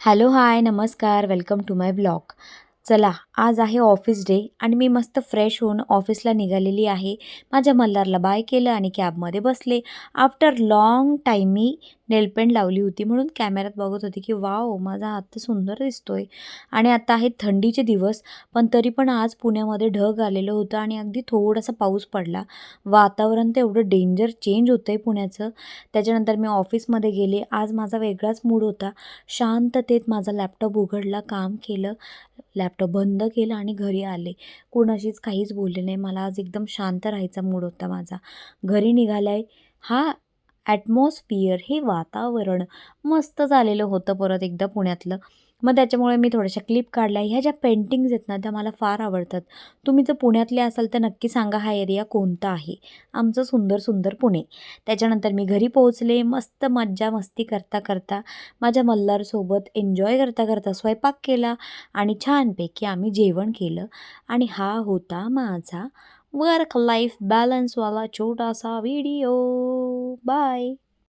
Hello, hi, नमस्कार. Welcome to my blog. चला, आज आहे ऑफिस डे आणि मी मस्त फ्रेश होऊन ऑफिसला निघालेली आहे. माझ्या मल्हारला बाय केलं आणि कॅबमध्ये बसले. आफ्टर लाँग टाईम मी नेलपेंट लावली होती म्हणून कॅमेऱ्यात बघत होती, की वॉव! माझा हात तर सुंदर दिसतोय. आणि आता आहेत थंडीचे दिवस, पण तरी पण आज पुण्यामध्ये ढग आलेलं होतं आणि अगदी थोडासा पाऊस पडला. वातावरण तर एवढं डेंजर चेंज होतंय पुण्याचं. त्याच्यानंतर मी ऑफिसमध्ये गेले. आज माझा वेगळाच मूड होता. शांततेत माझा लॅपटॉप उघडला, काम केलं, लॅपटॉप बंद केला आणि घरी आले. कोणाशीच काहीच बोलले नाही. मला आज एकदम शांत राहायचा मूड होता माझा. घरी निघालाय. हा ॲटमॉस्फिअर, हे वातावरण मस्त झालेलं होतं परत एकदा पुण्यातलं. मग त्याच्यामुळे मी थोड्याशा क्लिप काढल्या. ह्या ज्या पेंटिंग्ज आहेत ना, त्या मला फार आवडतात. तुम्ही जर पुण्यातले असाल तर नक्की सांगा हा एरिया कोणता आहे. आमचं सुंदर सुंदर पुणे. त्याच्यानंतर मी घरी पोहोचले. मस्त मज्जा मस्ती करता करता माझ्या मल्हारसोबत एन्जॉय करता करता स्वयंपाक केला आणि छानपैकी आम्ही जेवण केलं. आणि हा होता माझा वर्क लाईफ बॅलन्सवाला छोटासा व्हिडिओ. बाय.